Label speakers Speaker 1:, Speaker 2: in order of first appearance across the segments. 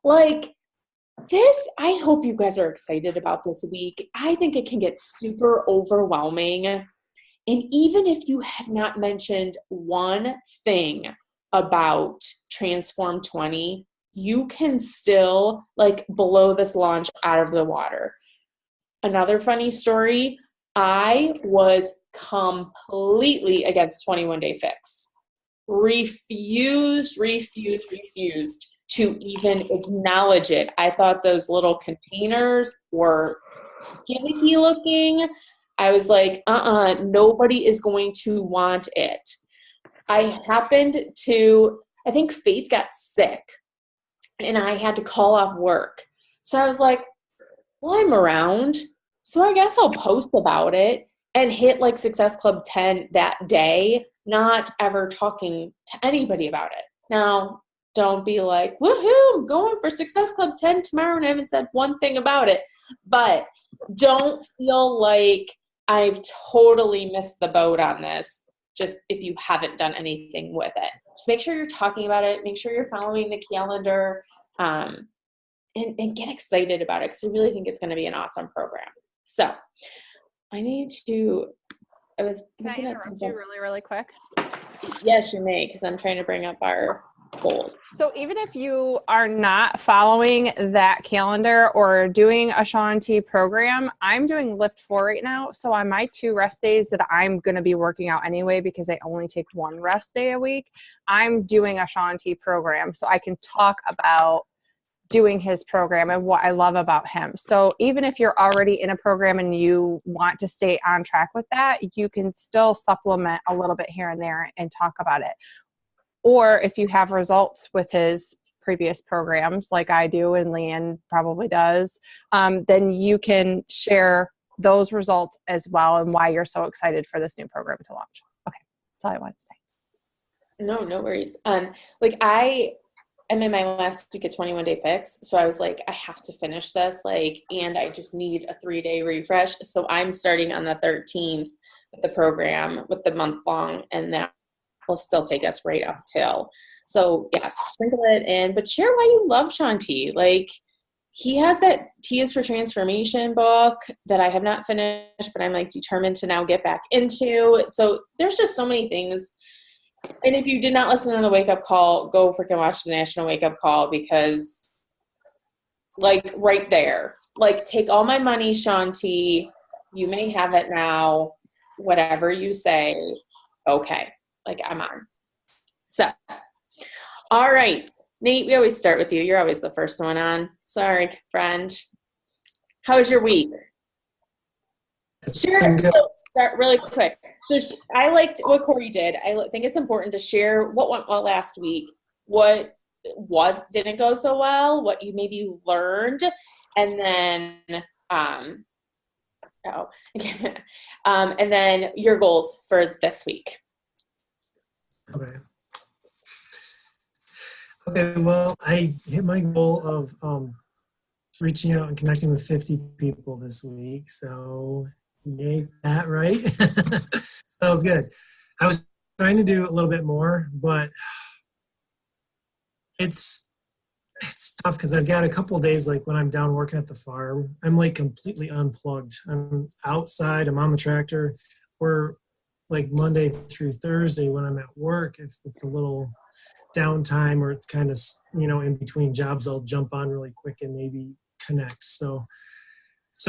Speaker 1: Like this, I hope you guys are excited about this week. I think it can get super overwhelming. And even if you have not mentioned one thing about Transform 20, you can still like blow this launch out of the water. Another funny story, I was completely against 21 Day Fix. Refused to even acknowledge it. I thought those little containers were gimmicky looking. I was like, nobody is going to want it. I think Faith got sick and I had to call off work. So I was like, well, I'm around, so I guess I'll post about it and hit like Success Club 10 that day, not ever talking to anybody about it. Now, don't be like, woohoo, I'm going for Success Club 10 tomorrow and I haven't said one thing about it. But don't feel like I've totally missed the boat on this, just if you haven't done anything with it. Just make sure you're talking about it. Make sure you're following the calendar. And get excited about it because I really think it's going to be an awesome program. So I was looking at something.
Speaker 2: You really quick?
Speaker 1: Yes, you may, because I'm trying to bring up our goals.
Speaker 2: So even if you are not following that calendar or doing a Shaun T program, I'm doing Lift 4 right now. So on my 2 rest days that I'm going to be working out anyway, because I only take 1 rest day a week, I'm doing a Shaun T program. So I can talk about doing his program and what I love about him. So even if you're already in a program and you want to stay on track with that, you can still supplement a little bit here and there and talk about it. Or if you have results with his previous programs like I do and Leanne probably does, then you can share those results as well and why you're so excited for this new program to launch. Okay, that's all I want to say.
Speaker 1: No worries. I'm in my last week of 21 Day Fix, so I was like, I have to finish this, and I just need a 3-day refresh. So I'm starting on the 13th with the program, with the month long, and that will still take us right up till. So yes, sprinkle it in, but share why you love Shaun T. He has that T is for Transformation book that I have not finished, but I'm determined to now get back into. So there's just so many things. And if you did not listen to the wake up call, go freaking watch the National Wake Up Call, because right there, take all my money, Shaun T. You may have it now. Whatever you say, okay. I'm on. So, all right. Nate, we always start with you. You're always the first one on. Sorry, friend. How was your week? Sure. Start really quick. So I liked what Corey did. I think it's important to share what went well last week, what didn't go so well, what you maybe learned, and then and then your goals for this week.
Speaker 3: Okay, well, I hit my goal of reaching out and connecting with 50 people this week, so yay, that right? So that was good. I was trying to do a little bit more, but it's tough because I've got a couple of days, when I'm down working at the farm, I'm completely unplugged. I'm outside, I'm on the tractor. We're Monday through Thursday when I'm at work, if it's a little downtime or it's kind of, in between jobs, I'll jump on really quick and maybe connect. So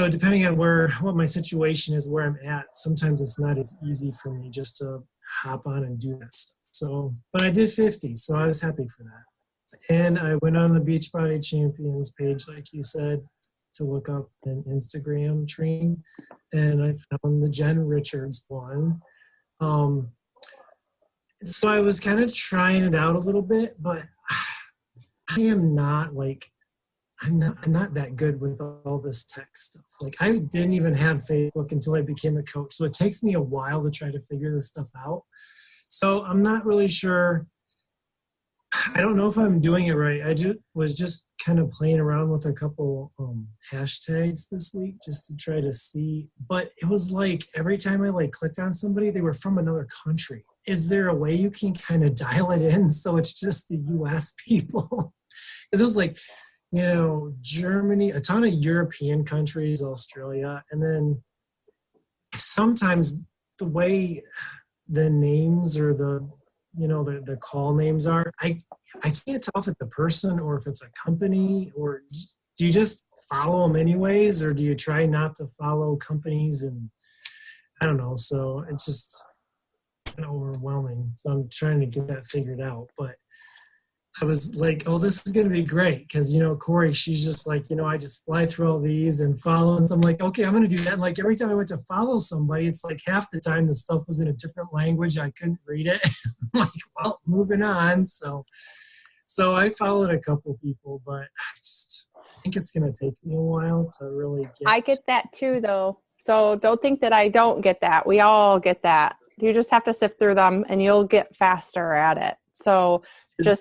Speaker 3: depending on what my situation is, where I'm at, sometimes it's not as easy for me just to hop on and do that stuff. So, but I did 50, so I was happy for that. And I went on the Beachbody Champions page, like you said, to look up an Instagram training, and I found the Jen Richards one. So I was kind of trying it out a little bit, but I am not I'm not that good with all this tech stuff. I didn't even have Facebook until I became a coach. So it takes me a while to try to figure this stuff out. So I'm not really sure. I don't know if I'm doing it right. I was just kind of playing around with a couple hashtags this week just to try to see. But it was every time I clicked on somebody, they were from another country. Is there a way you can kind of dial it in so it's just the U.S. people? Because it was Germany, a ton of European countries, Australia, and then sometimes the way the names or the call names are, I can't tell if it's a person or if it's a company, or do you just follow them anyways, or do you try not to follow companies? And I don't know. So it's just kind of overwhelming. So I'm trying to get that figured out. But I was like, oh, this is going to be great. Because, Corey, she's just like, I just fly through all these and follow. And so I'm like, okay, I'm going to do that. And like every time I went to follow somebody, it's like half the time the stuff was in a different language. I couldn't read it. I'm like, well, moving on. So I followed a couple people, but I think it's going to take me a while to really get.
Speaker 2: I get that too, though. So don't think that I don't get that. We all get that. You just have to sift through them and you'll get faster at it. So do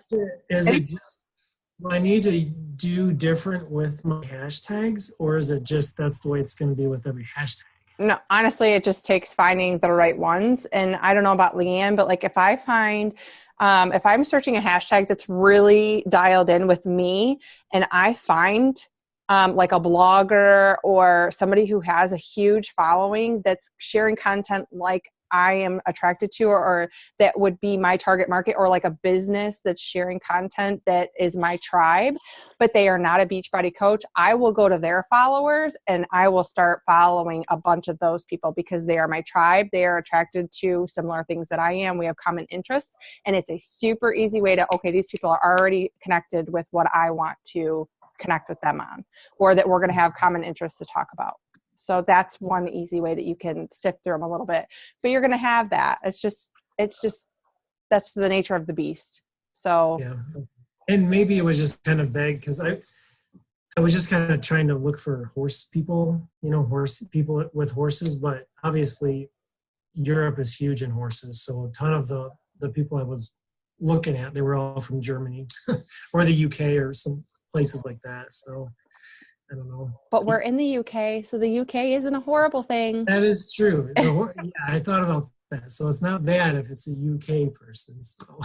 Speaker 3: I need to do different with my hashtags, or is it just that's the way it's going to be with every hashtag?
Speaker 2: No, honestly, it just takes finding the right ones. And I don't know about Leanne, but like if I find, if I'm searching a hashtag that's really dialed in with me and I find like a blogger or somebody who has a huge following that's sharing content like I am attracted to, or that would be my target market, or like a business that's sharing content that is my tribe, but they are not a Beachbody coach, I will go to their followers and I will start following a bunch of those people because they are my tribe. They are attracted to similar things that I am. We have common interests, and it's a super easy way to, okay, these people are already connected with what I want to connect with them on, or that we're going to have common interests to talk about. So that's one easy way that you can sift through them a little bit, but you're going to have that. It's just, that's the nature of the beast. So,
Speaker 3: yeah. And maybe it was just kind of vague because I was just kind of trying to look for horse people, horse people with horses, but obviously Europe is huge in horses. So a ton of the people I was looking at, they were all from Germany or the UK or some places like that. So I don't know.
Speaker 2: But we're in the UK, so the UK isn't a horrible thing.
Speaker 3: That is true. Yeah, I thought about that. So it's not bad if it's a UK person. So,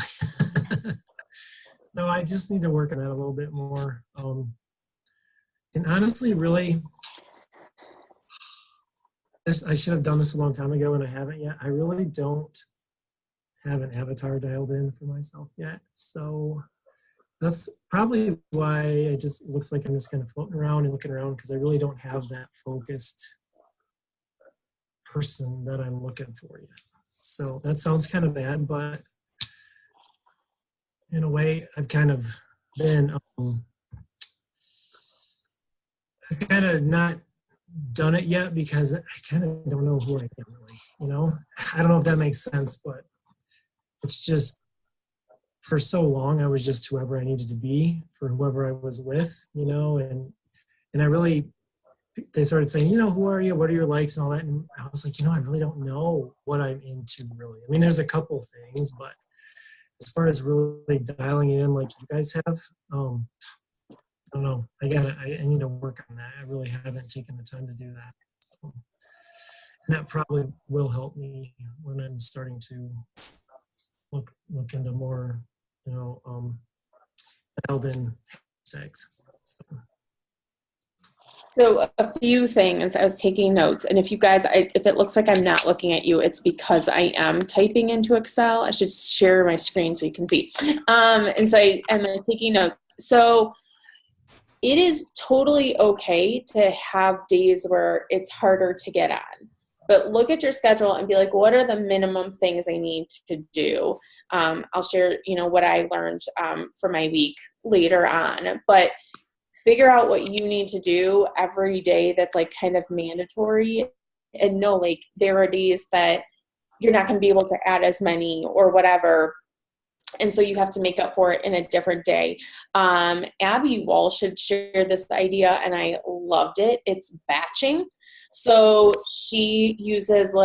Speaker 3: so I just need to work on that a little bit more. And honestly, really, I should have done this a long time ago and I haven't yet. I really don't have an avatar dialed in for myself yet. So that's probably why it just looks like I'm just kind of floating around and looking around, because I really don't have that focused person that I'm looking for yet. So that sounds kind of bad, but in a way, I've kind of been, I've kind of not done it yet because I kind of don't know who I am really, I don't know if that makes sense, but it's just, for so long, I was just whoever I needed to be for whoever I was with, and I really, they started saying, who are you? What are your likes and all that? And I was like, I really don't know what I'm into really. I mean, there's a couple things, but as far as really dialing it in like you guys have, I don't know. I need to work on that. I really haven't taken the time to do that. So, and that probably will help me when I'm starting to look into more, dialed in hashtags.
Speaker 1: So a few things, I was taking notes, and if you guys, if it looks like I'm not looking at you, it's because I am typing into Excel. I should share my screen so you can see. And so I am taking notes. So it is totally okay to have days where it's harder to get on. But look at your schedule and be like, what are the minimum things I need to do? I'll share, what I learned for my week later on. But figure out what you need to do every day that's like kind of mandatory. And know like there are days that you're not going to be able to add as many or whatever. And so you have to make up for it in a different day. Abby Walsh should share this idea, and I loved it. It's batching. So she uses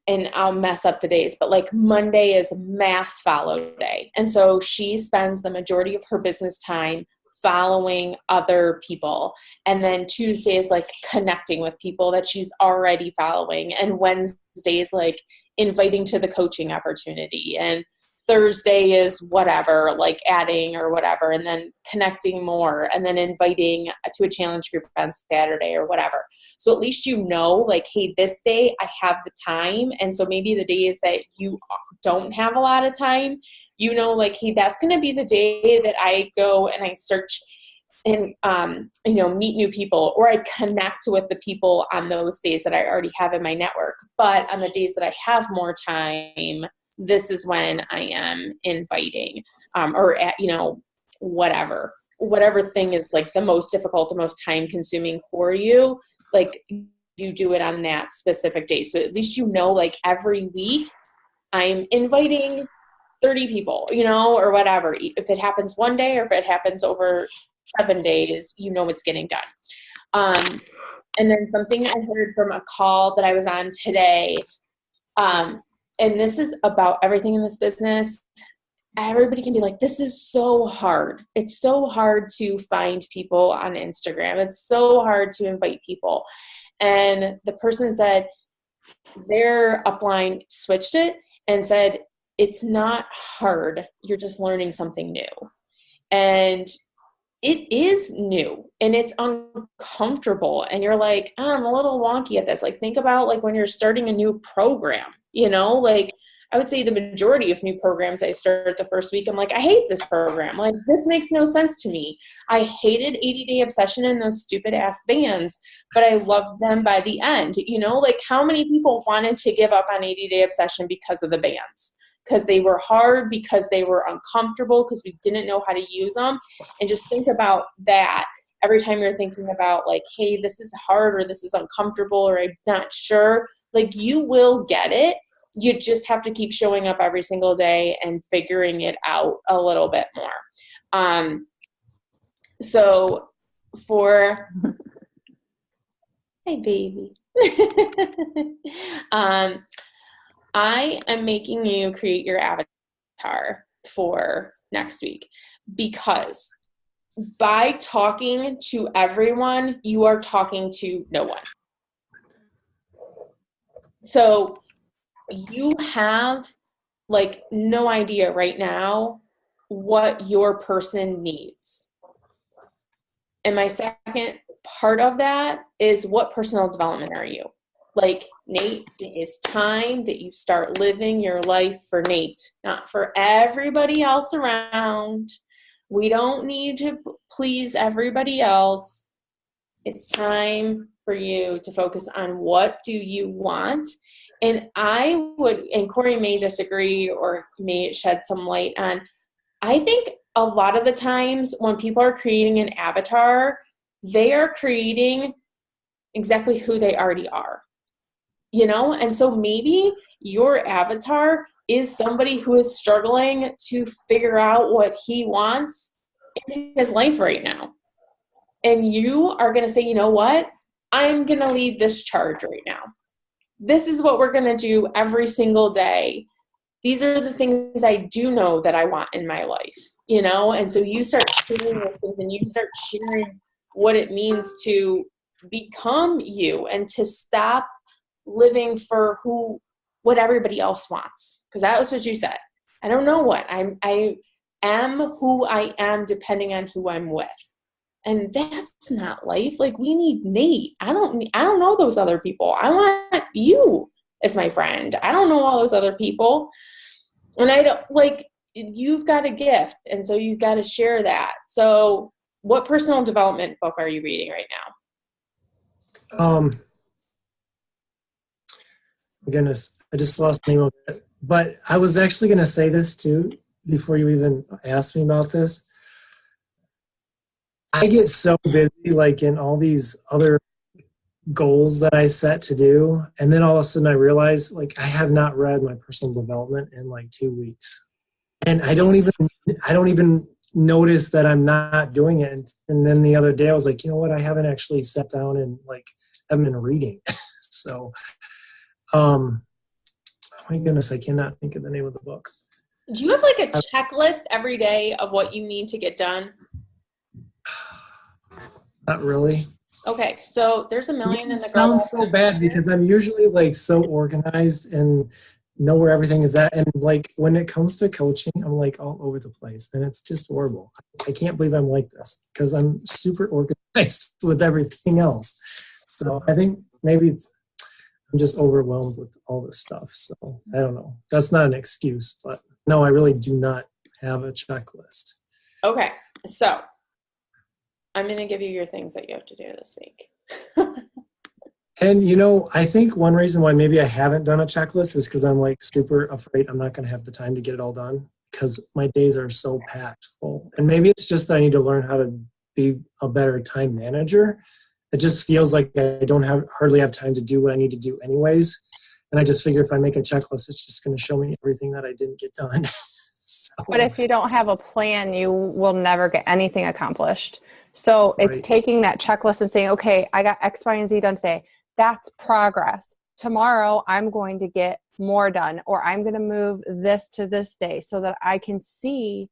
Speaker 1: and I'll mess up the days, but Monday is mass follow day. And so she spends the majority of her business time following other people. And then Tuesday is connecting with people that she's already following. And Wednesday is inviting to the coaching opportunity. And Thursday is whatever, like adding or whatever, and then connecting more, and then inviting to a challenge group on Saturday or whatever. So at least you know, like, hey, this day I have the time. And so maybe the days that you don't have a lot of time, you know, like, hey, that's going to be the day that I go and I search and, you know, meet new people, or I connect with the people on those days that I already have in my network. But on the days that I have more time, this is when I am inviting, or at, you know, whatever thing is like the most difficult, the most time consuming for you, like you do it on that specific day. So at least, you know, like every week I'm inviting 30 people, you know, or whatever. If it happens one day or if it happens over 7 days, you know, it's getting done. And then something I heard from a call that I was on today, and this is about everything in this business. Everybody can be like, this is so hard. It's so hard to find people on Instagram. It's so hard to invite people. And the person said their upline switched it and said, it's not hard. You're just learning something new. And it is new and it's uncomfortable. And you're like, oh, I'm a little wonky at this. Like, think about like when you're starting a new program, you know, like I would say the majority of new programs I start the first week, I'm like, I hate this program. Like, this makes no sense to me. I hated 80-Day Obsession and those stupid ass bands, but I loved them by the end. You know, like how many people wanted to give up on 80-Day Obsession because of the bands? Because they were hard, because they were uncomfortable, because we didn't know how to use them. And just think about that every time you're thinking about like, hey, this is hard, or this is uncomfortable, or I'm not sure. Like, you will get it. You just have to keep showing up every single day and figuring it out a little bit more. So for, hey baby, I am making you create your avatar for next week, because by talking to everyone, you are talking to no one. So you have like no idea right now what your person needs. And my second part of that is, what personal development are you? Like, Nate, it is time that you start living your life for Nate, not for everybody else around. We don't need to please everybody else. It's time for you to focus on what do you want. And I would, and Corey may disagree or may shed some light on, I think a lot of the times when people are creating an avatar, they are creating exactly who they already are. You know, and so maybe your avatar is somebody who is struggling to figure out what he wants in his life right now. And you are going to say, you know what? I'm going to lead this charge right now. This is what we're going to do every single day. These are the things I do know that I want in my life, you know? And so you start sharing those things, and you start sharing what it means to become you and to stop living for what everybody else wants. Because that was what you said. I don't know what I am who I am depending on who I'm with. And that's not life. Like, we need Nate. I don't know those other people. I want you as my friend. I don't know all those other people. And I don't, like, you've got a gift. And so you've got to share that. So what personal development book are you reading right now?
Speaker 3: Goodness, I just lost the name of it. But I was actually going to say this too before you even asked me about this. I get so busy, like in all these other goals that I set to do, and then all of a sudden I realize, like, I have not read my personal development in like 2 weeks, and I don't even notice that I'm not doing it. And then the other day I was like, you know what? I haven't actually sat down and like I've been reading. So, oh my goodness, I cannot think of the name of the book.
Speaker 1: Do you have like a checklist every day of what you need to get done?
Speaker 3: Not really.
Speaker 1: Okay, so there's a million in the
Speaker 3: Sounds so bad because I'm usually like so organized, and know where everything is at. And like when it comes to coaching, I'm like all over the place, and it's just horrible. I can't believe I'm like this because I'm super organized with everything else. So I think maybe I'm just overwhelmed with all this stuff. So I don't know. That's not an excuse, but no, I really do not have a checklist.
Speaker 1: Okay, so I'm going to give you your things that you have to do this week.
Speaker 3: And, you know, I think one reason why maybe I haven't done a checklist is because I'm like super afraid I'm not going to have the time to get it all done because my days are so packed full. And maybe it's just that I need to learn how to be a better time manager. It just feels like I don't hardly have time to do what I need to do anyways. And I just figure if I make a checklist, it's just going to show me everything that I didn't get done. So,
Speaker 2: But if you don't have a plan, you will never get anything accomplished. So it's
Speaker 3: Right.
Speaker 2: taking that checklist and saying, okay, I got X, Y, and Z done today. That's progress. Tomorrow, I'm going to get more done, or I'm going to move this to this day so that I can see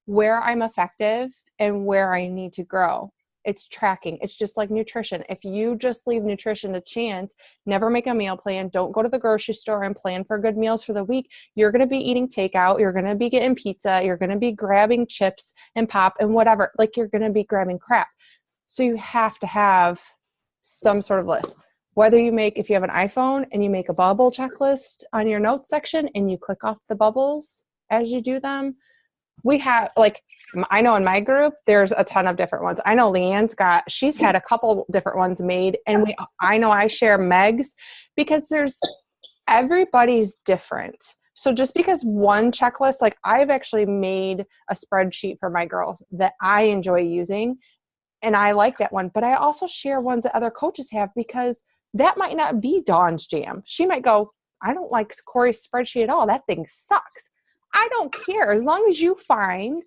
Speaker 2: where I'm effective and where I need to grow. It's tracking. It's just like nutrition. If you just leave nutrition to chance, never make a meal plan, don't go to the grocery store and plan for good meals for the week, you're going to be eating takeout. You're going to be getting pizza. You're going to be grabbing chips and pop and whatever. Like you're going to be grabbing crap. So you have to have some sort of list. Whether if you have an iPhone and you make a bubble checklist on your notes section and you click off the bubbles as you do them, we have, like, I know in my group, there's a ton of different ones. I know she's had a couple different ones made, and I know I share Meg's because everybody's different. So just because one checklist, like I've actually made a spreadsheet for my girls that I enjoy using, and I like that one, but I also share ones that other coaches have because that might not be Dawn's jam. She might go, I don't like Corey's spreadsheet at all. That thing sucks. I don't care. As long as you find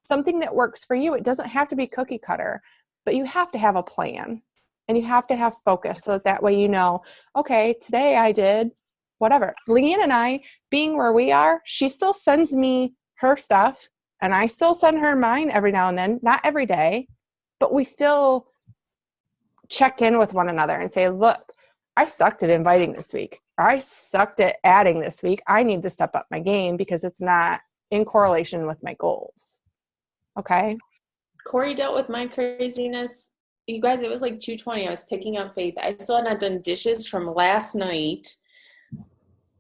Speaker 2: something that works for you, it doesn't have to be cookie cutter, but you have to have a plan and you have to have focus so that way you know, okay, today I did whatever. Leanne and I, being where we are, she still sends me her stuff and I still send her mine every now and then, not every day, but we still check in with one another and say, look, I sucked at inviting this week. Or I sucked at adding this week. I need to step up my game because it's not in correlation with my goals. Okay.
Speaker 1: Corey dealt with my craziness. You guys, it was like 2:20. I was picking up Faith. I still had not done dishes from last night.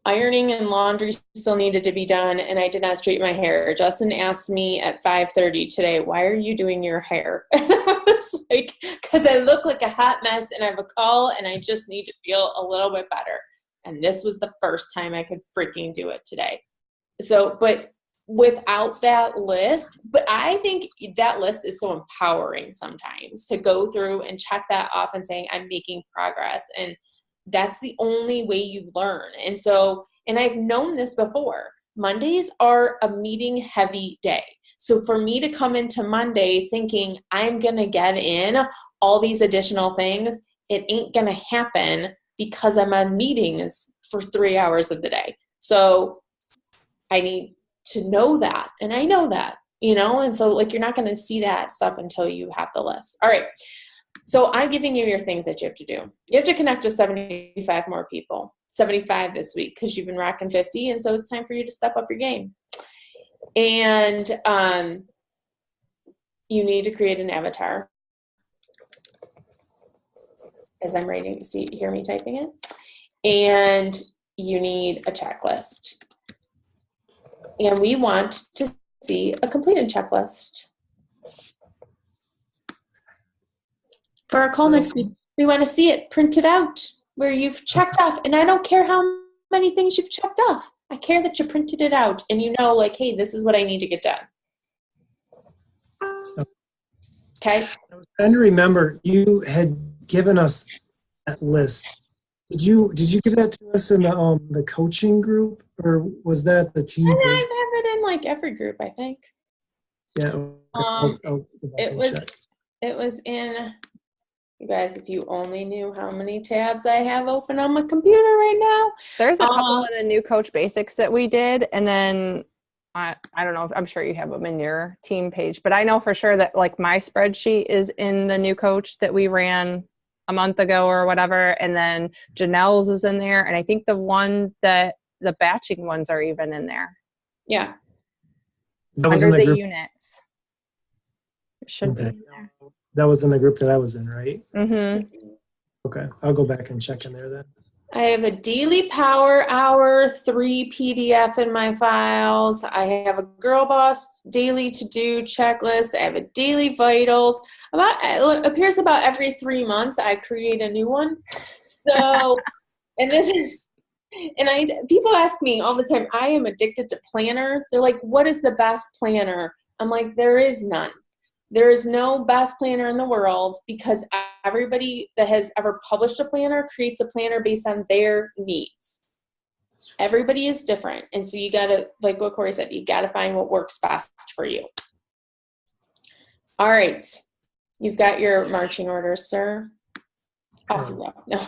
Speaker 1: Ironing and laundry still needed to be done, and I did not straighten my hair. Justin asked me at 5:30 today, why are you doing your hair? And I was like, because I look like a hot mess, and I have a call, and I just need to feel a little bit better. And this was the first time I could freaking do it today. So, but without that list, but I think that list is so empowering sometimes to go through and check that off and saying, I'm making progress. And that's the only way you learn. And so, and I've known this before, Mondays are a meeting heavy day. So for me to come into Monday thinking I'm going to get in all these additional things, it ain't going to happen because I'm on meetings for 3 hours of the day. So I need to know that. And I know that, and so like, you're not going to see that stuff until you have the list. All right. So I'm giving you your things that you have to do. You have to connect with 75 more people, 75 this week, because you've been rocking 50. And so it's time for you to step up your game. And you need to create an avatar. As I'm writing, hear me typing it. And you need a checklist. And we want to see a completed checklist. For our call next week, we want to see it printed out where you've checked off. And I don't care how many things you've checked off. I care that you printed it out and you know, like, hey, this is what I need to get done. Okay.
Speaker 3: I was trying to remember, you had given us that list. Did you give that to us in the coaching group, or was that the team
Speaker 1: I have
Speaker 3: page?
Speaker 1: it in like every group, I think.
Speaker 3: Yeah.
Speaker 1: It was in. You guys, if you only knew how many tabs I have open on my computer right now.
Speaker 2: There's a couple of the new Coach Basics that we did. And then I don't know, I'm sure you have them in your team page, but I know for sure that like my spreadsheet is in the new Coach that we ran a month ago or whatever. And then Janelle's is in there. And I think the one that the batching ones are even in there.
Speaker 1: Yeah.
Speaker 3: That was
Speaker 2: Under
Speaker 3: in the
Speaker 2: the
Speaker 3: group.
Speaker 2: units. It should be
Speaker 3: Okay.
Speaker 2: in there.
Speaker 3: That was in the group that I was in, right?
Speaker 2: Mm-hmm.
Speaker 3: Okay. I'll go back and check in there then.
Speaker 1: I have a daily power hour 3 PDF in my files. I have a Girl Boss daily to-do checklist. I have a daily vitals. It appears about every 3 months I create a new one. So, and this is, and people ask me all the time, I am addicted to planners. They're like, what is the best planner? I'm like, there is none. There is no best planner in the world because everybody that has ever published a planner creates a planner based on their needs. Everybody is different. And so you got to, like what Corey said, you got to find what works best for you. All right. You've got your marching orders, sir. Off you go. No,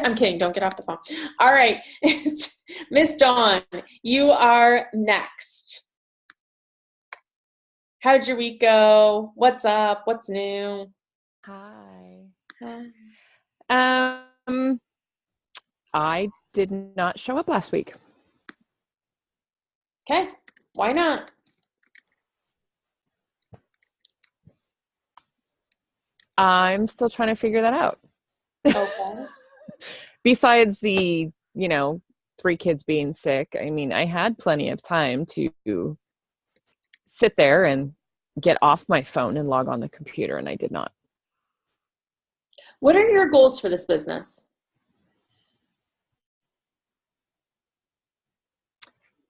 Speaker 1: I'm kidding. Don't get off the phone. All right. Miss Dawn, you are next. How'd your week go? What's up? What's new?
Speaker 4: Hi.
Speaker 1: Hi.
Speaker 4: I did not show up last week.
Speaker 1: Okay. Why not?
Speaker 4: I'm still trying to figure that out.
Speaker 1: Okay.
Speaker 4: Besides the, 3 kids being sick, I mean, I had plenty of time to sit there and get off my phone and log on the computer, and I did not.
Speaker 1: What are your goals for this business?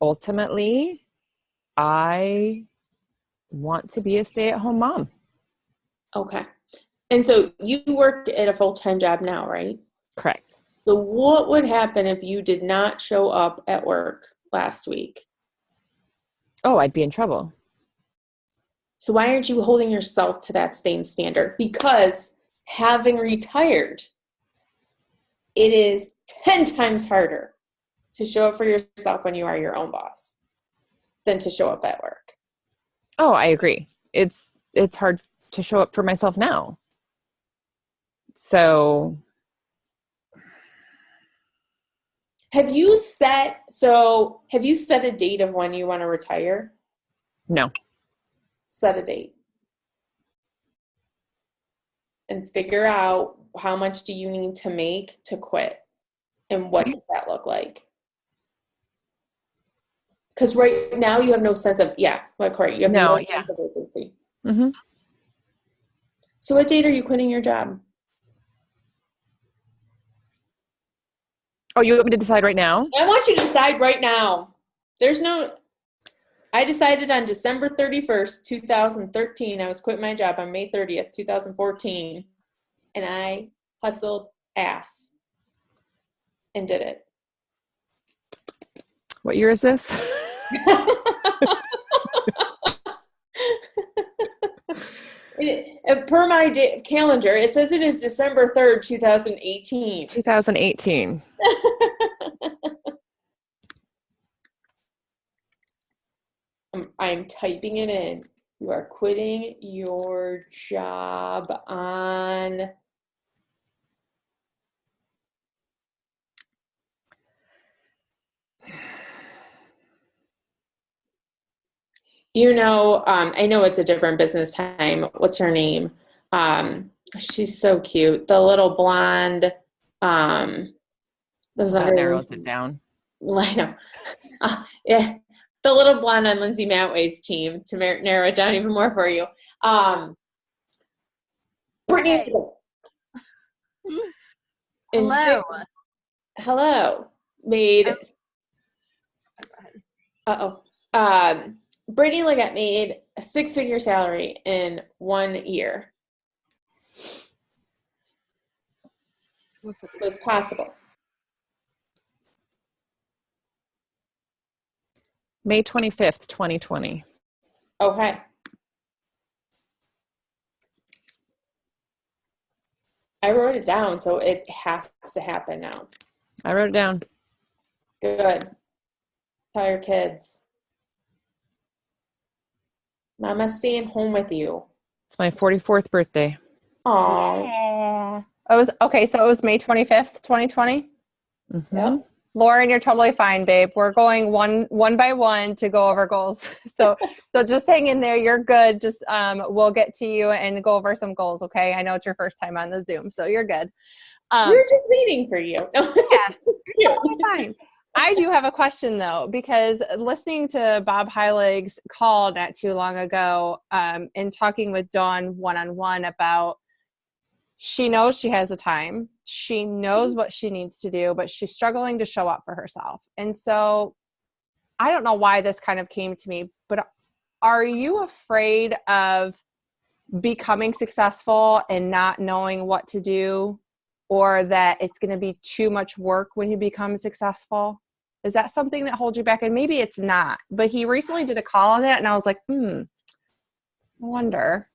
Speaker 4: Ultimately, I want to be a stay-at-home mom.
Speaker 1: Okay. And so you work at a full-time job now, right?
Speaker 4: Correct.
Speaker 1: So what would happen if you did not show up at work last week?
Speaker 4: Oh, I'd be in trouble.
Speaker 1: So why aren't you holding yourself to that same standard? Because having retired, it is 10 times harder to show up for yourself when you are your own boss than to show up at work.
Speaker 4: Oh, I agree. It's hard to show up for myself now. So
Speaker 1: Have you set a date of when you want to retire?
Speaker 4: no.
Speaker 1: Set a date. And figure out how much do you need to make to quit? And what does that look like? Because right now you have no sense of, like Corey, you have no sense of urgency.
Speaker 4: Mm-hmm.
Speaker 1: So what date are you quitting your job?
Speaker 4: Oh, you want me to decide right now?
Speaker 1: I want you to decide right now. I decided on December 31st, 2013. I was quitting my job on May 30th, 2014. And I hustled ass and did it.
Speaker 4: What year is this?
Speaker 1: Per my calendar, it says it is December 3rd, 2018.
Speaker 4: 2018.
Speaker 1: I'm typing it in. You are quitting your job on I know it's a different business time. What's her name? She's so cute. The little blonde. That
Speaker 4: narrows it down.
Speaker 1: I know. Yeah, the little blonde on Lindsay Matway's team to narrow it down even more for you. Brittany.
Speaker 2: Hello.
Speaker 1: Hello. Made. Brittany Liggett made a 6-figure salary in 1 year. It was possible.
Speaker 4: May 25th, 2020.
Speaker 1: Okay. I wrote it down, so it has to happen now.
Speaker 4: I wrote it down.
Speaker 1: Good. Tell your kids. Mama's staying home with you.
Speaker 4: It's my 44th birthday.
Speaker 1: Aww.
Speaker 2: So it was May 25th, 2020?
Speaker 4: Mm-hmm.
Speaker 1: Yep.
Speaker 2: Lauren, you're totally fine, babe. We're going one by one to go over goals. So just hang in there. You're good. Just we'll get to you and go over some goals. Okay. I know it's your first time on the Zoom, so you're good.
Speaker 1: We're just waiting for you.
Speaker 2: Yeah, you're totally fine. I do have a question though, because listening to Bob Heilig's call not too long ago, and talking with Dawn one-on-one about, she knows she has the time. She knows what she needs to do, but she's struggling to show up for herself. And so I don't know why this kind of came to me, but are you afraid of becoming successful and not knowing what to do, or that it's going to be too much work when you become successful? Is that something that holds you back? And maybe it's not, but he recently did a call on that, and I was like, I wonder.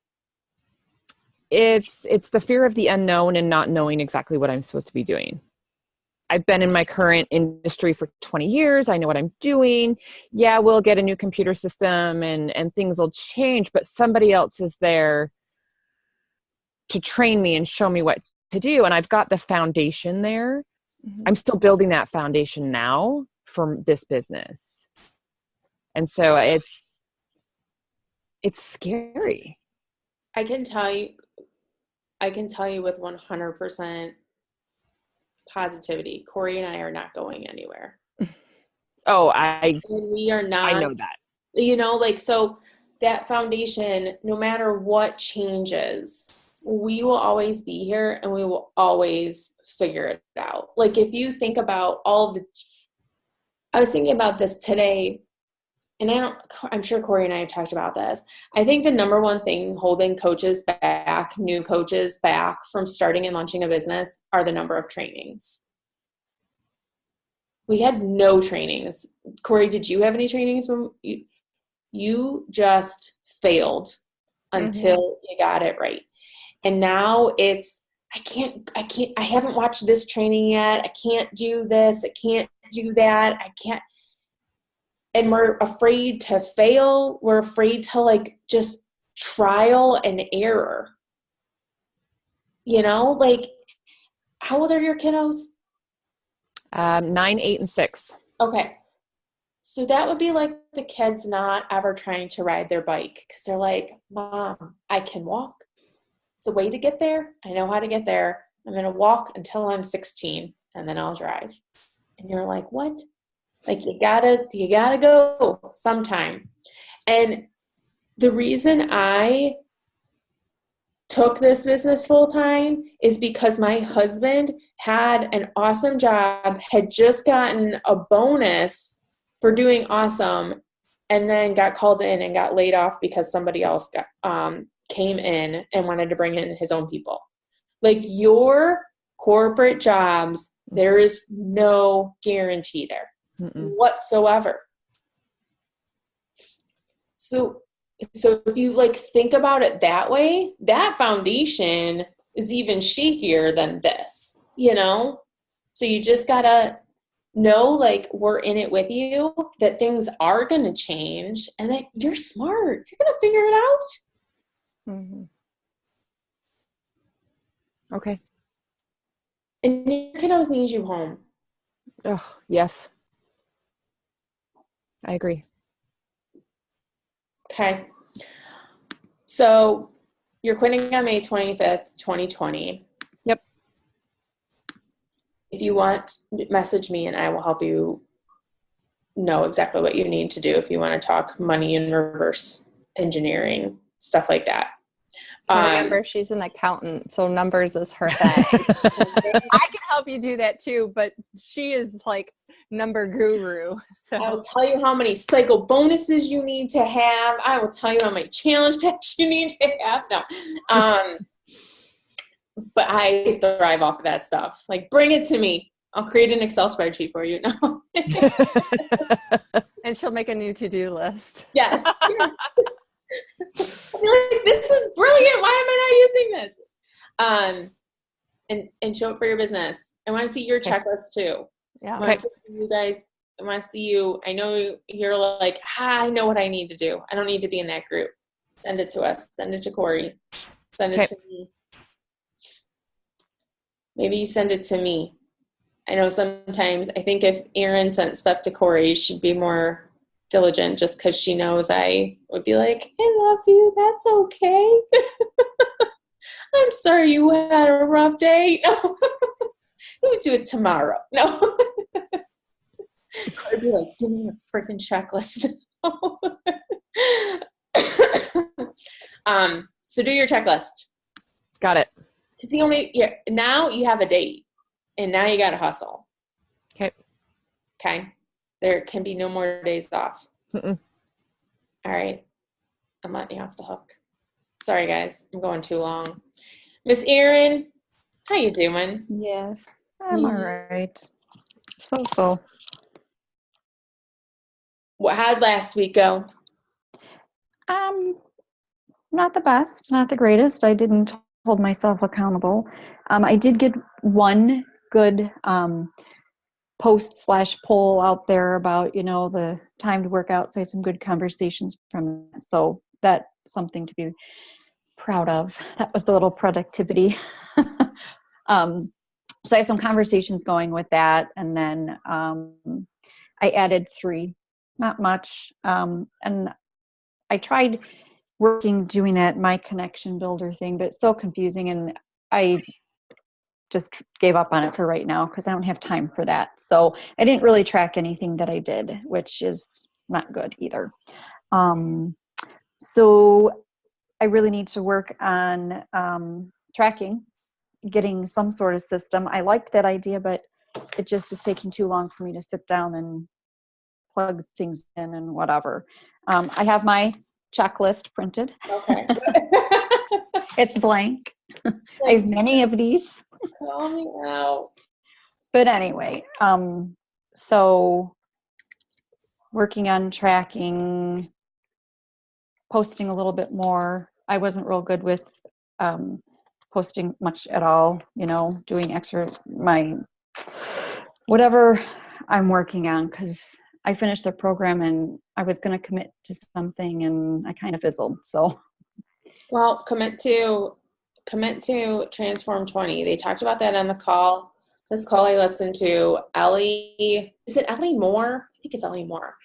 Speaker 4: It's the fear of the unknown and not knowing exactly what I'm supposed to be doing. I've been in my current industry for 20 years. I know what I'm doing. Yeah, we'll get a new computer system and things will change, but somebody else is there to train me and show me what to do. And I've got the foundation there. Mm-hmm. I'm still building that foundation now for this business. And so it's scary.
Speaker 1: I can tell you with 100% positivity, Corey and I are not going anywhere.
Speaker 4: Oh,
Speaker 1: we are not.
Speaker 4: I know that.
Speaker 1: You know, like, so that foundation, no matter what changes, we will always be here and we will always figure it out. Like, if you think about I was thinking about this today, and I'm sure Corey and I have talked about this. I think the number one thing holding coaches back, new coaches back from starting and launching a business, are the number of trainings. We had no trainings. Corey, did you have any trainings when you just failed until you got it right? And now it's, I haven't watched this training yet. I can't do this. I can't do that. I can't. And we're afraid to fail. We're afraid to, like, just trial and error. You know, like, how old are your kiddos?
Speaker 4: 9, 8, and 6.
Speaker 1: Okay. So that would be like the kids not ever trying to ride their bike because they're like, Mom, I can walk. It's a way to get there. I know how to get there. I'm going to walk until I'm 16 and then I'll drive. And you're like, what? Like, you gotta go sometime. And the reason I took this business full time is because my husband had an awesome job, had just gotten a bonus for doing awesome, and then got called in and got laid off because somebody else came in and wanted to bring in his own people. Like, your corporate jobs, there is no guarantee there. Whatsoever. So if you, like, think about it that way, that foundation is even shakier than this, you know? So you just gotta know, like, we're in it with you, that things are gonna change, and that you're smart. You're gonna figure it out.
Speaker 4: Okay.
Speaker 1: And your kiddos need you home.
Speaker 4: Oh, yes. I agree.
Speaker 1: Okay. So you're quitting on May 25th, 2020.
Speaker 4: Yep.
Speaker 1: If you want, message me and I will help you know exactly what you need to do if you want to talk money and reverse engineering, stuff like that.
Speaker 2: Remember, she's an accountant, so numbers is her thing. I can help you do that too, but she is like number guru. So
Speaker 1: I will tell you how many cycle bonuses you need to have. I will tell you how many challenge packs you need to have. No. But I thrive off of that stuff. Like, bring it to me. I'll create an Excel spreadsheet for you. No.
Speaker 2: And she'll make a new to-do list.
Speaker 1: Yes. I'll be like, this is brilliant. Why am I not using this? And show it for your business. I want to see your checklist too.
Speaker 2: Yeah.
Speaker 1: I want to see you guys. I want to see you. I know you're like, I know what I need to do. I don't need to be in that group. Send it to us. Send it to Corey. Send it to me. Maybe you send it to me. I know sometimes, I think if Erin sent stuff to Corey, she'd be more diligent just because she knows I would be like, I love you, that's okay. I'm sorry you had a rough day. No. We'll do it tomorrow. No. I'd be like, give me a freaking checklist. So do your checklist.
Speaker 4: Got it.
Speaker 1: Because now you have a date, and now you got to hustle.
Speaker 4: Okay.
Speaker 1: Okay. There can be no more days off.
Speaker 4: Mm-mm.
Speaker 1: All right. I'm letting you off the hook. Sorry, guys. I'm going too long. Miss Erin, how you doing?
Speaker 5: Yes, I'm all right. So.
Speaker 1: How'd last week go?
Speaker 5: Not the best, not the greatest. I didn't hold myself accountable. I did get one good post/poll out there about, the time to work out. So I had some good conversations from it. So that's something to be proud of. That was the little productivity. So I had some conversations going with that. And then I added 3, not much. And I tried doing that My Connection Builder thing, but it's so confusing, and I just gave up on it for right now because I don't have time for that. So I didn't really track anything that I did, which is not good either. So I really need to work on tracking, getting some sort of system. I liked that idea, but it just is taking too long for me to sit down and plug things in and whatever. I have my checklist printed.
Speaker 1: Okay.
Speaker 5: It's blank. I have many of these.
Speaker 1: Call me out.
Speaker 5: But anyway, so working on tracking, posting a little bit more. I wasn't real good with posting much at all, doing whatever I'm working on, because I finished the program and I was going to commit to something and I kind of fizzled. So,
Speaker 1: well, commit to Transform 20. They talked about that on the call. This call I listened to, is it Ellie Moore? I think it's Ellie Moore.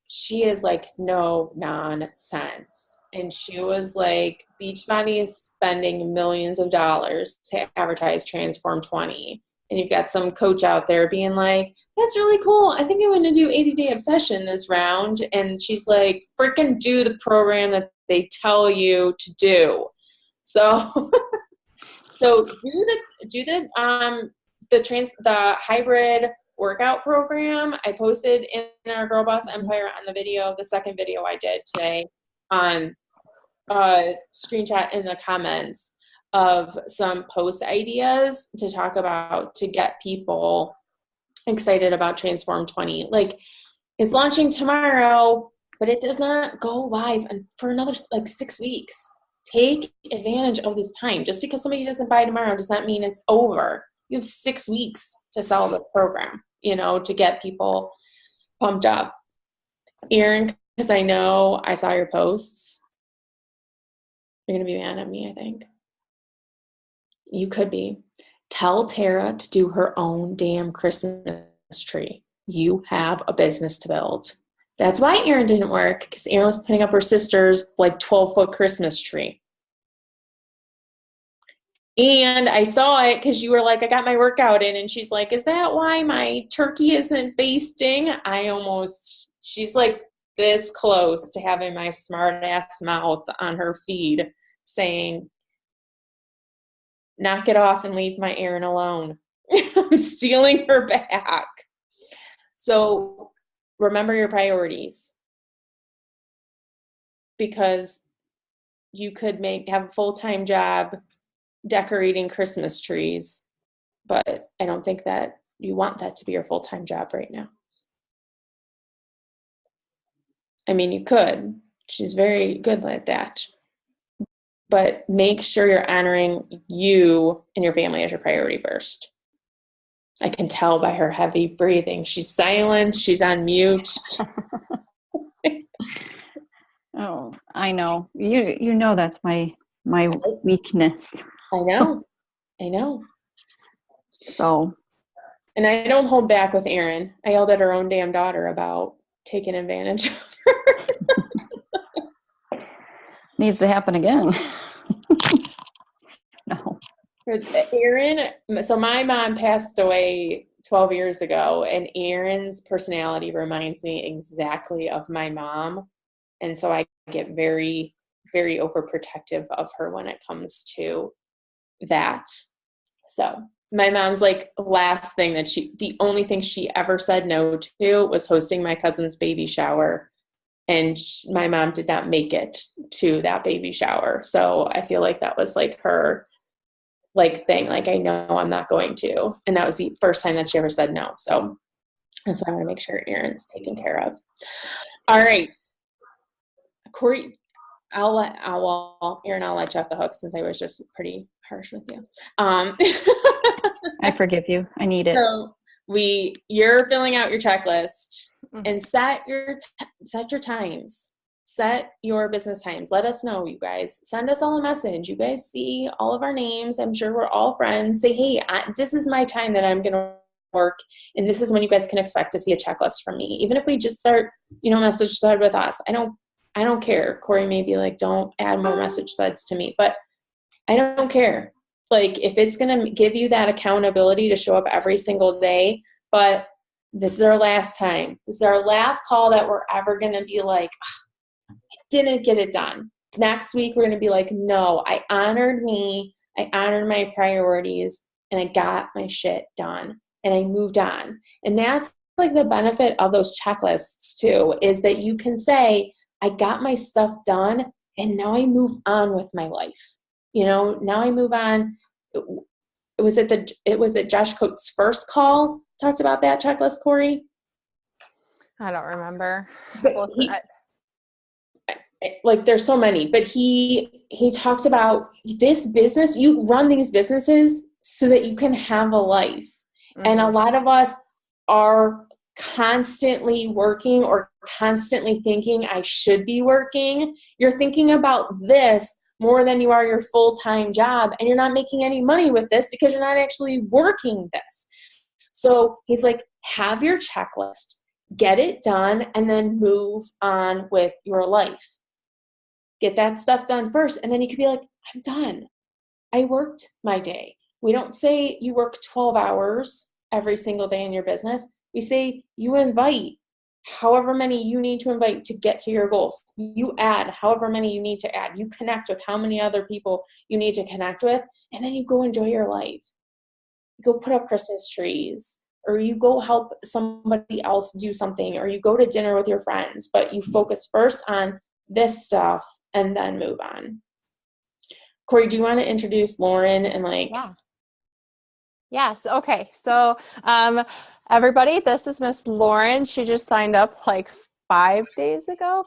Speaker 1: She is like no nonsense. And she was like, Beachbody is spending millions of dollars to advertise Transform 20. And you've got some coach out there being like, that's really cool. I think I'm going to do 80-day obsession this round. And she's like, freaking do the program that they tell you to do. So, do the hybrid workout program. I posted in our Girl Boss Empire on the video, the second video I did today, on screenshot in the comments of some post ideas to talk about to get people excited about Transform 20. Like, it's launching tomorrow, but it does not go live for another 6 weeks. Take advantage of this time. Just because somebody doesn't buy tomorrow does not mean it's over. You have 6 weeks to sell the program, to get people pumped up. Erin, because I know I saw your posts. You're going to be mad at me, I think. You could be. Tell Tara to do her own damn Christmas tree. You have a business to build. That's why Erin didn't work, because Erin was putting up her sister's 12-foot Christmas tree. And I saw it because you were like, I got my workout in. And she's like, is that why my turkey isn't basting? She's like this close to having my smart ass mouth on her feed saying, knock it off and leave my Erin alone. I'm stealing her back. So remember your priorities, because you could have a full-time job decorating Christmas trees, but I don't think that you want that to be your full-time job right now. I mean, you could. She's very good at that. But make sure you're honoring you and your family as your priority first. I can tell by her heavy breathing. She's silent. She's on mute.
Speaker 5: Oh, I know. You know that's my weakness.
Speaker 1: I know.
Speaker 5: So
Speaker 1: And I don't hold back with Erin. I yelled at her own damn daughter about taking advantage of her.
Speaker 5: Needs to happen again. No.
Speaker 1: Erin, so my mom passed away 12 years ago, and Erin's personality reminds me exactly of my mom. And so I get very, very overprotective of her when it comes to that. So my mom's like, the only thing she ever said no to was hosting my cousin's baby shower. And my mom did not make it to that baby shower. So I feel like that was like her like thing, like, I know I'm not going to. And that was the first time that she ever said no. So that's why I want to make sure Erin's taken care of. All right. Corey, Erin, I'll let you off the hook since I was just pretty harsh with you.
Speaker 5: I forgive you. I need it.
Speaker 1: So you're filling out your checklist and set your times. Set your business times. Let us know, you guys. Send us all a message. You guys see all of our names. I'm sure we're all friends. Say, hey, this is my time that I'm going to work, and this is when you guys can expect to see a checklist from me. Even if we just start, message thread with us. I don't care. Corey may be like, don't add more message threads to me, but I don't care. Like, if it's going to give you that accountability to show up every single day, but this is our last time. This is our last call that we're ever going to be like, didn't get it done. Next week, we're going to be like, no, I honored me. I honored my priorities, and I got my shit done, and I moved on. And that's like the benefit of those checklists too, is that you can say, I got my stuff done, and now I move on with my life. Now I move on. Was it Josh Coates' first call talked about that checklist, Corey?
Speaker 2: I don't remember.
Speaker 1: But there's so many, but he talked about this business. You run these businesses so that you can have a life. Mm-hmm. And a lot of us are constantly working or constantly thinking I should be working. You're thinking about this more than you are your full-time job, and you're not making any money with this because you're not actually working this. So he's like, have your checklist, get it done, and then move on with your life. Get that stuff done first, and then you could be like, I'm done. I worked my day. We don't say you work 12 hours every single day in your business. We say you invite however many you need to invite to get to your goals. You add however many you need to add. You connect with how many other people you need to connect with, and then you go enjoy your life. You go put up Christmas trees, or you go help somebody else do something, or you go to dinner with your friends, but you focus first on this stuff and then move on. Corey, do you want to introduce Lauren and
Speaker 2: Yeah. Yes. Okay. So, everybody, this is Miss Lauren. She just signed up like 4 days ago.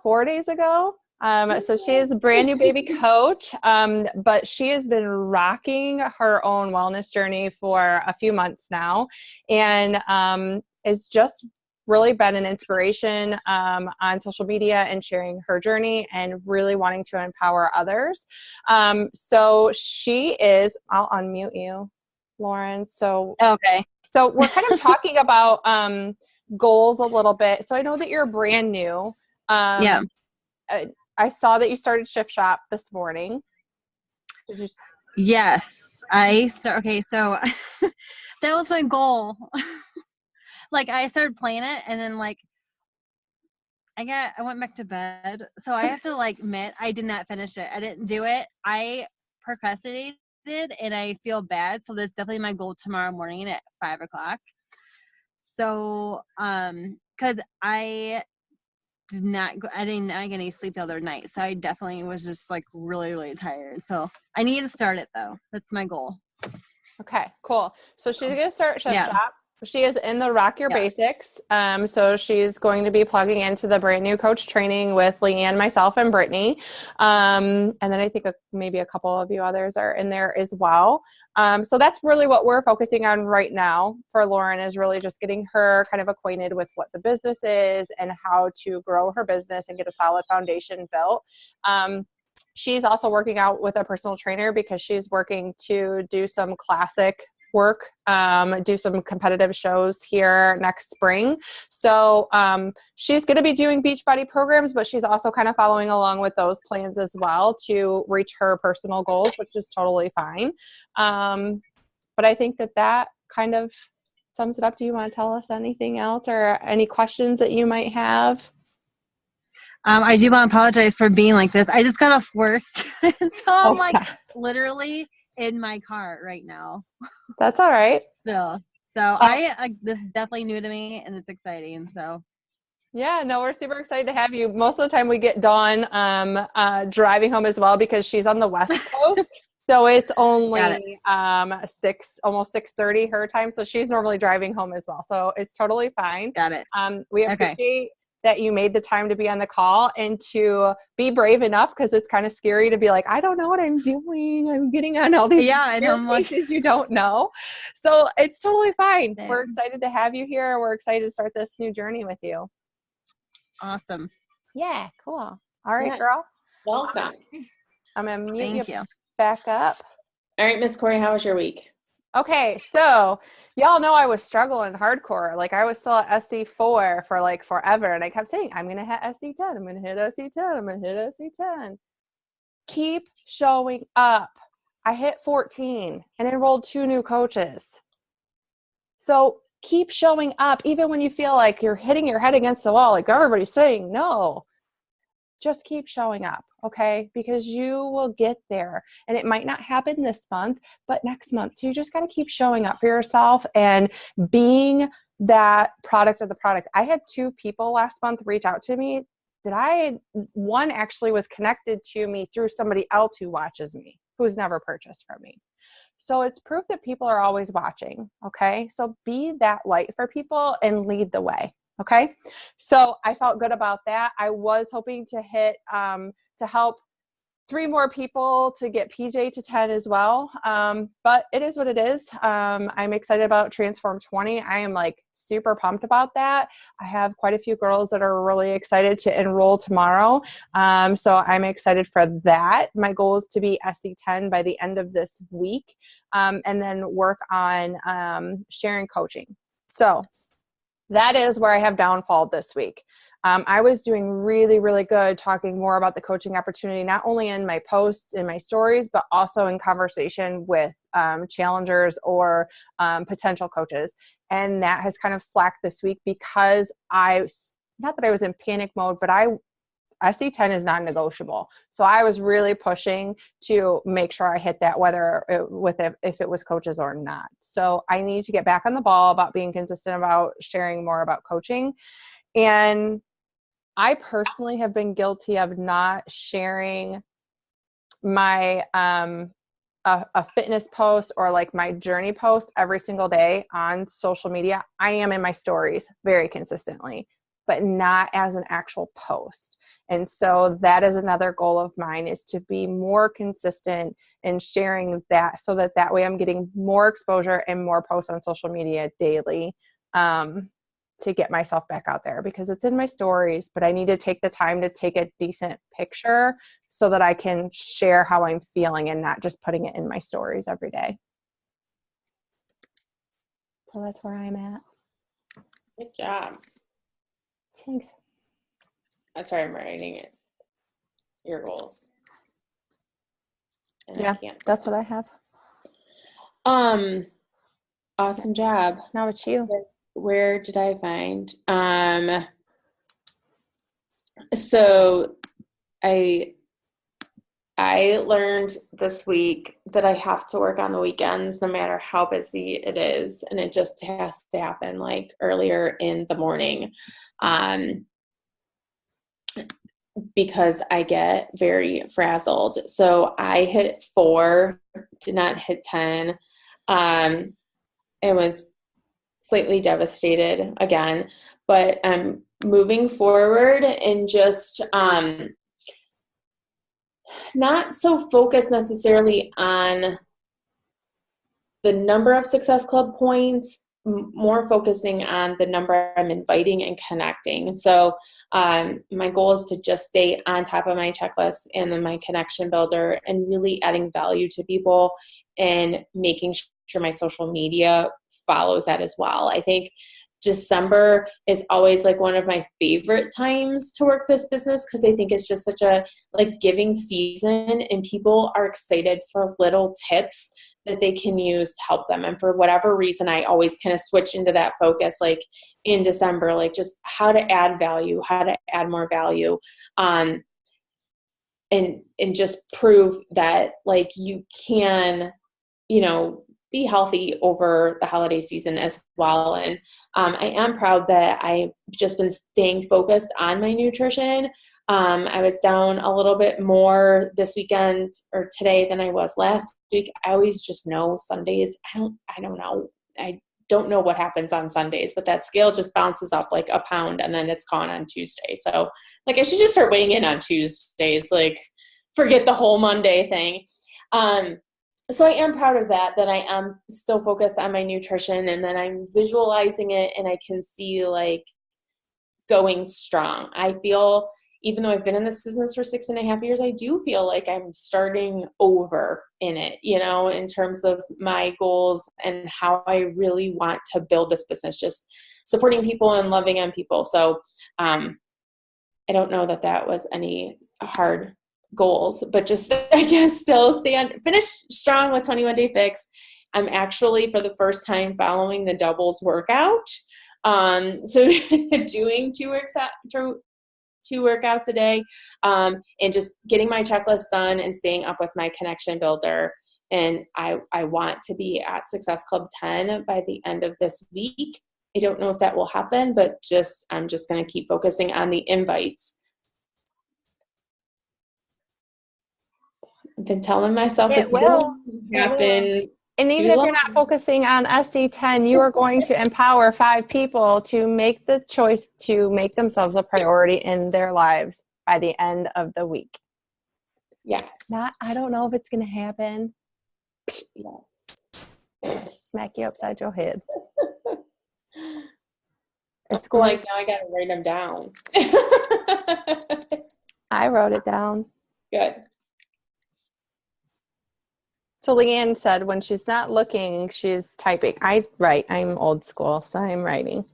Speaker 2: So she is a brand new baby coach, but she has been rocking her own wellness journey for a few months now, and is just really been an inspiration on social media and sharing her journey and really wanting to empower others. So she is, I'll unmute you, Lauren. So
Speaker 6: okay.
Speaker 2: So we're kind of talking about goals a little bit. So I know that you're brand new.
Speaker 6: Yeah.
Speaker 2: I saw that you started Shift Shop this morning.
Speaker 6: Yes. Okay, so that was my goal. Like, I started playing it, and then like I went back to bed. So I have to admit I did not finish it. I didn't do it. I procrastinated, and I feel bad. So that's definitely my goal tomorrow morning at 5:00. So, cause I didn't get any sleep the other night. So I definitely was just really, really tired. So I need to start it though. That's my goal.
Speaker 2: Okay, cool. So she's going to start Shift Shop. She is in the Rock Your Basics. So she's going to be plugging into the brand new coach training with Leanne, myself, and Brittany. And then I think maybe a couple of you others are in there as well. So that's really what we're focusing on right now for Lauren, is really just getting her kind of acquainted with what the business is and how to grow her business and get a solid foundation built. She's also working out with a personal trainer because she's working to do some classic work, do some competitive shows here next spring. So she's going to be doing Beachbody programs, but she's also kind of following along with those plans as well to reach her personal goals, which is totally fine. But I think that kind of sums it up. Do you want to tell us anything else or any questions that you might have?
Speaker 6: I do want to apologize for being like this. I just got off work, so I'm like literally in my car right now.
Speaker 2: That's all right.
Speaker 6: Still, so this is definitely new to me, and it's exciting. So,
Speaker 2: yeah, no, we're super excited to have you. Most of the time, we get Dawn driving home as well because she's on the West Coast. So it's only almost 6:30 her time. So she's normally driving home as well. So it's totally fine.
Speaker 6: Got it.
Speaker 2: We appreciate that you made the time to be on the call and to be brave enough, because it's kind of scary to be like, I don't know what I'm doing. I'm getting on all these places you don't know. So it's totally fine. Yeah. We're excited to have you here. We're excited to start this new journey with you.
Speaker 6: Awesome.
Speaker 2: Yeah, cool. All right, girl.
Speaker 1: Welcome.
Speaker 2: I'm going to mute you back up.
Speaker 1: All right, Miss Corey, how was your week?
Speaker 2: Okay, so y'all know I was struggling hardcore. Like I was still at SC4 for like forever. And I kept saying, I'm going to hit SC10. I'm going to hit SC10. I'm going to hit SC10. Keep showing up. I hit 14 and enrolled 2 new coaches. So keep showing up, even when you feel like you're hitting your head against the wall, like everybody's saying no. Just keep showing up, okay? Because you will get there. And it might not happen this month, but next month. So you just got to keep showing up for yourself and being that product of the product. I had 2 people last month reach out to me one actually was connected to me through somebody else who watches me, who's never purchased from me. So it's proof that people are always watching, okay? So be that light for people and lead the way. Okay. So I felt good about that. I was hoping to hit, to help 3 more people to get PJ to 10 as well. But it is what it is. I'm excited about Transform 20. I am like super pumped about that. I have quite a few girls that are really excited to enroll tomorrow. So I'm excited for that. My goal is to be SC10 by the end of this week, and then work on sharing coaching. So that is where I have downfalled this week. I was doing really, really good talking more about the coaching opportunity, not only in my posts, in my stories, but also in conversation with challengers or potential coaches. And that has kind of slacked this week because not that I was in panic mode, but SC10 is non-negotiable. So I was really pushing to make sure I hit that, if it was coaches or not. So I need to get back on the ball about being consistent about sharing more about coaching. And I personally have been guilty of not sharing my a fitness post or like my journey post every single day on social media. I am in my stories very consistently, but not as an actual post. And so that is another goal of mine, is to be more consistent in sharing that, so that way I'm getting more exposure and more posts on social media daily, to get myself back out there, because it's in my stories, but I need to take the time to take a decent picture so that I can share how I'm feeling and not just putting it in my stories every day. So that's where I'm at.
Speaker 1: Good job.
Speaker 2: Thanks.
Speaker 1: That's why I'm writing your goals.
Speaker 2: And yeah, that's what I have.
Speaker 1: Awesome job.
Speaker 2: Now it's you.
Speaker 1: Where did I find? So I learned this week that I have to work on the weekends no matter how busy it is, and it just has to happen like earlier in the morning, because I get very frazzled. So I hit 4, did not hit 10. It was slightly devastated again, but I'm moving forward and just not so focused necessarily on the number of Success Club points, more focusing on the number I'm inviting and connecting. So my goal is to just stay on top of my checklist and then my connection builder and really adding value to people and making sure my social media follows that as well. I think December is always like one of my favorite times to work this business because I think it's just such a like giving season and people are excited for little tips that they can use to help them. And for whatever reason, I always kind of switch into that focus, like in December, like just how to add value, how to add more value, and just prove that like you can, be healthy over the holiday season as well. And I am proud that I've just been staying focused on my nutrition. I was down a little bit more this weekend or today than I was last week. I always just know Sundays. I don't know. I don't know what happens on Sundays, but that scale just bounces up like a pound and then it's gone on Tuesday. So like I should just start weighing in on Tuesdays, like forget the whole Monday thing. So I am proud of that I am still focused on my nutrition and then I'm visualizing it and I can see like going strong. I feel, even though I've been in this business for 6.5 years, I do feel like I'm starting over in it, in terms of my goals and how I really want to build this business, just supporting people and loving on people. So I don't know that was any hard goals, but just I guess still finish strong with 21 Day Fix. I'm actually for the first time following the doubles workout. So doing two workouts a day, and just getting my checklist done and staying up with my connection builder. And I want to be at Success Club 10 by the end of this week. I don't know if that will happen, but I'm just going to keep focusing on the invites. I've been telling myself
Speaker 2: It
Speaker 1: it's
Speaker 2: will
Speaker 1: happen.
Speaker 2: And even if you're not focusing on SC10, you are going to empower 5 people to make the choice to make themselves a priority in their lives by the end of the week.
Speaker 1: Yes.
Speaker 2: I don't know if it's going to happen.
Speaker 1: Yes.
Speaker 2: Smack you upside your head.
Speaker 1: It's going. Like now I got to write them down.
Speaker 2: I wrote it down.
Speaker 1: Good.
Speaker 2: So Leanne said when she's not looking, she's typing. I write. I'm old school, so I'm writing.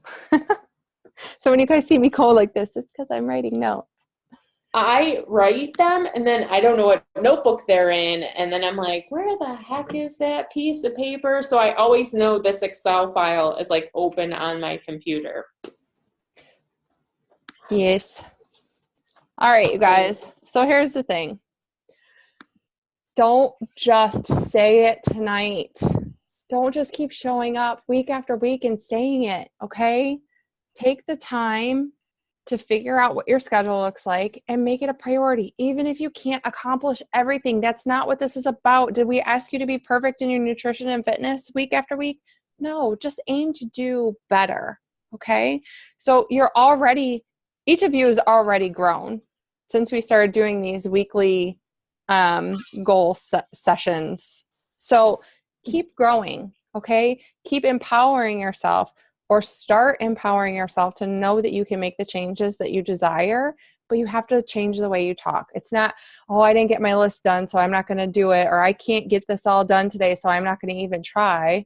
Speaker 2: So when you guys see me go like this, it's because I'm writing notes.
Speaker 1: I write them, and then I don't know what notebook they're in, and then I'm like, where the heck is that piece of paper? So I always know this Excel file is like open on my computer.
Speaker 2: Yes. All right, you guys. So here's the thing. Don't just say it tonight. Don't just keep showing up week after week and saying it, okay? Take the time to figure out what your schedule looks like and make it a priority. Even if you can't accomplish everything, that's not what this is about. Did we ask you to be perfect in your nutrition and fitness week after week? No, just aim to do better, okay? So each of you is already grown since we started doing these weekly goal sessions. So keep growing, okay? Keep empowering yourself or start empowering yourself to know that you can make the changes that you desire, but you have to change the way you talk. It's not, oh, I didn't get my list done, so I'm not going to do it, or I can't get this all done today, so I'm not going to even try.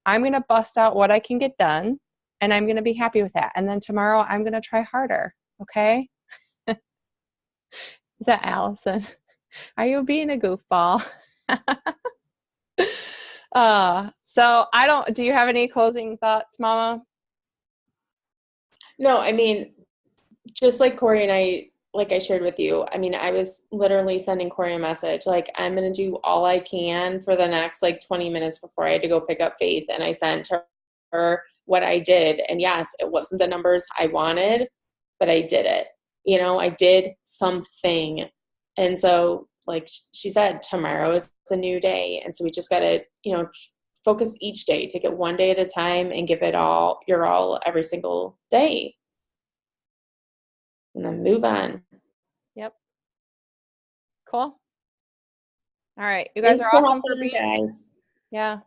Speaker 2: I'm going to bust out what I can get done, and I'm going to be happy with that. And then tomorrow I'm going to try harder, okay? Is that Allison? Are you being a goofball? Do you have any closing thoughts, Mama?
Speaker 1: No, I mean, just like Corey and I, like I shared with you, I mean, I was literally sending Corey a message, like, I'm going to do all I can for the next 20 minutes before I had to go pick up Faith. And I sent her what I did. And yes, it wasn't the numbers I wanted, but I did it. I did something. And so, like she said, tomorrow is a new day. And so we just got to, focus each day, take it one day at a time and give it your all every single day. And then move on.
Speaker 2: Yep. Cool. All right. You guys are awesome for being.
Speaker 1: Guys.
Speaker 2: Yeah.